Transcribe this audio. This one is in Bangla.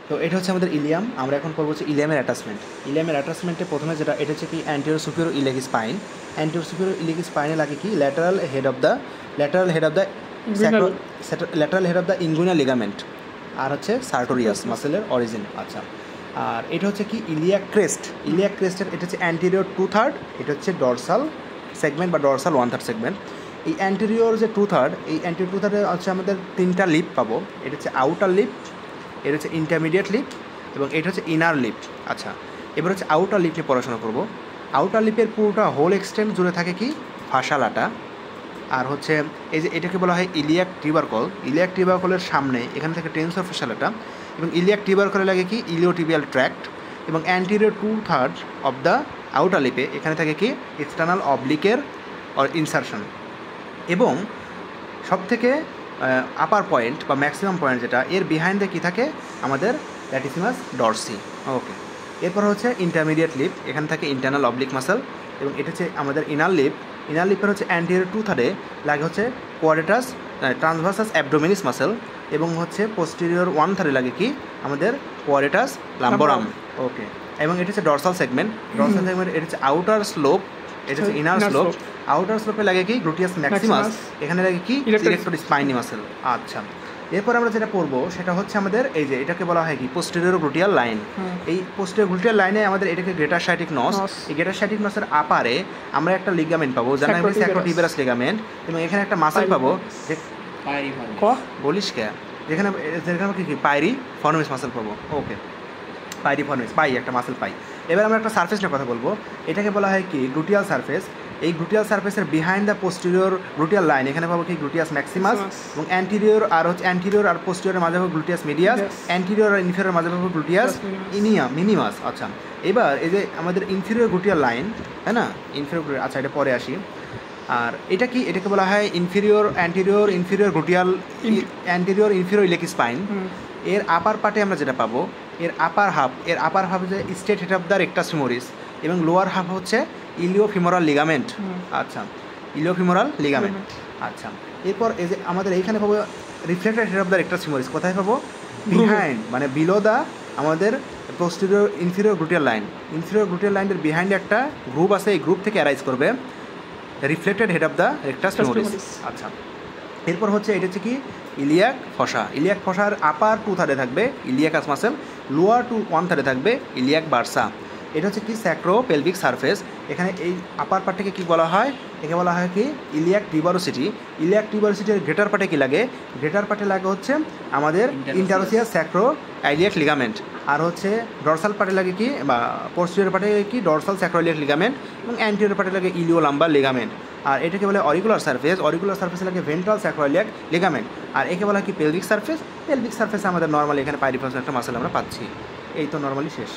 তো এটা হচ্ছে আমাদের ইলিয়াম। আমরা এখন করবো হচ্ছে ইলিয়ামের অ্যাটাচমেন্ট। ইলিয়ামের অ্যাটাচমেন্টে প্রথমে যেটা, এটা হচ্ছে কি anterior superior iliac spine. Anterior superior iliac স্পাইনে লাগে কি lateral head of the lateral head of the inguinal ligament, আর হচ্ছে সার্টোরিয়াস মাসেলের অরিজিন। আচ্ছা, আর এটা হচ্ছে কি ইলিয়াক ক্রেস্ট। ইলিয়াক ক্রেস্টের এটা হচ্ছে অ্যান্টিরিয়র 2/3, এটা হচ্ছে ডরসাল সেগমেন্ট বা ডরসাল 1/3 সেগমেন্ট। এই অ্যান্টিরিয়র যে 2/3, এই অ্যান্টিরিয়র 2/3 হচ্ছে আমাদের 3টা লিপ পাবো। এটা হচ্ছে আউটার লিপ, এটা হচ্ছে ইন্টারমিডিয়েট লিপ, এবং এটা হচ্ছে ইনার লিপ। আচ্ছা, এবার হচ্ছে আউটার লিপ নিয়ে পড়াশোনা করবো। আউটার লিপের পুরোটা হোল এক্সটেন্ট জুড়ে থাকে কি ফাসালাটা, আর হচ্ছে এই যে এটাকে বলা হয় ইলিয়াক টিউবারকল। ইলিয়াক টিউবারকলের সামনে এখান থেকে টেন্সর ফাসালাটা, এবং ইলিয়াক টিউবারকলে লাগে কি ইলিওটিবিয়াল ট্র্যাক্ট, এবং অ্যান্টিরিয়র 2/3 অফ দ্য আউটার লিপে এখানে থাকে কি এক্সটার্নাল অবলিকের অর ইনসারশন, এবং সবথেকে আপার পয়েন্ট বা ম্যাক্সিমাম পয়েন্ট যেটা, এর বিহাইন্ডে কী থাকে আমাদের ল্যাটিসিমাস ডরসি। ওকে, এরপর হচ্ছে ইন্টারমিডিয়েট লিপ, এখানে থাকে ইন্টারনাল অবলিক মাসেল, এবং এটা হচ্ছে আমাদের ইনার লিপ। ইনার লিপের হচ্ছে অ্যান্টিরিয়র 2/3 লাগে হচ্ছে কোয়াড্রেটাস ট্রান্সভার্সাস অ্যাবডোমিনিস মাসেল, এবং হচ্ছে পোস্টেরিয়র 1/3 লাগে কি আমাদের কোয়াড্রেটাস লাম্বোরাম। ওকে, এবং এটা হচ্ছে ডরসাল সেগমেন্ট। ডরসাল সেগমেন্ট এটা হচ্ছে আউটার স্লোপ, এটা হচ্ছে ইনার স্লোপ। আউটার স্লোপে লাগে কি গ্লুটিয়াস ম্যাক্সিমাস, এখানে লাগে কি ইরেক্টর স্পাইনি মাসেল। আচ্ছা, এরপর আমরা যেটা পড়বো সেটা হচ্ছে আমাদের এই যে এটাকে বলা হয় কি পোস্টেরিয়র গ্লুটিয়াল লাইন। এই পোস্টেরিয়র গ্লুটিয়াল লাইনে আমাদের এটাকে গ্রেটার সাইটিক নস। এই গ্রেটার সাইটিক নসের আপারে আমরা একটা লিগামেন্ট পাবো, যার নাম হচ্ছে স্যাক্রোটিবিয়ারাস লিগামেন্ট, এবং এখানে একটা মাসেল পাবো যে বলিস কে, যেখানে কি পাইরি ফর্মিস মাসেল পাবো। ওকে, পাইরি ফর্মিস পাই, একটা মাসেল পাই। এবার আমরা একটা সার্ফেস নিয়ে কথা বলবো, এটাকে বলা হয় কি গ্লুটিয়াল সার্ফেস। এই গ্লুটিয়াল সার্ফেসের behind the posterior gluteal line এখানে পাবো কি গ্লুটিয়াস ম্যাক্সিমাস, এবং অ্যান্টিরিয়র আর হচ্ছে অ্যান্টিরিয়র আর পোস্টেরিয়রের মাঝে পাবো গ্লুটিয়াস মিডিয়াস, অ্যান্টিরিয়র আর ইনফেরিয়র মাঝে পাবো গ্লুটিয়াস মিনিমাস। আচ্ছা, এবার এই যে আমাদের ইনফেরিয়র গ্লুটিয়াল লাইন, তাই না, ইনফেরিয়র, আচ্ছা এটা পরে আসি। আর এটা কি, এটাকে বলা হয় inferior anterior inferior gluteal anterior inferior iliac spine. এর আপার পার্টে আমরা যেটা পাবো, এর আপার হাফ যে straight head of the rectus femoris, এবং লোয়ার হাফ হচ্ছে ইলিওফিমোরাল লিগামেন্ট। আচ্ছা, ইলিওফিমোরাল লিগামেন্ট। আচ্ছা, এরপর এই যে আমাদের এইখানে পাবো reflected head of the rectus femoris. কোথায় পাবো? বিহাইন্ড, মানে বিলো দ্য আমাদের posterior inferior gluteal line. Inferior gluteal লাইনের বিহাইন্ড একটা গ্রুপ আছে, এই গ্রুপ থেকে অ্যারাইজ করবে reflected head of the rectus femoris. আচ্ছা, এরপর হচ্ছে এটা হচ্ছে কি ইলিয়াক ফসা। ইলিয়াক ফসার আপার 2/3 থাকবে ইলিয়াকাস মাসেল, লোয়ার 1/3 থাকবে ইলিয়াক বার্সা। এটা হচ্ছে কি স্যাক্রো পেলভিক সারফেস। এখানে এই আপার পার্টটাকে কি বলা হয়? একে বলা হয় কি ইলিয়াক টিউবারোসিটি। ইলিয়াক টিউবারোসিটির গ্রেটার পার্টে কি লাগে? গ্রেটার পার্টে লাগে হচ্ছে আমাদের ইন্টারোসিয়াস স্যাক্রো ইলিয়াক লিগামেন্ট, আর হচ্ছে ডরসাল পার্টে লাগে কি বা পোস্টেরিয়র পার্টে কি ডরসাল স্যাক্রো ইলিয়াক লিগামেন্ট, এবং অ্যান্টিরিয়র পার্টে লাগে ইলিও লাম্বার লিগামেন্ট। আর এটাকে বলে অরিকুলার সারফেস। অরিকুলার সারফেসে লাগে ভেন্ট্রাল স্যাক্রো ইলিয়াক লিগামেন্ট। আর একে বলা হয় কি পেলভিক সারফেস। পেলভিক সারফেসে আমাদের নর্মালি এখানে পাইরিফাস একটা মাসেল আমরা পাচ্ছি। এই তো নর্মালি শেষ।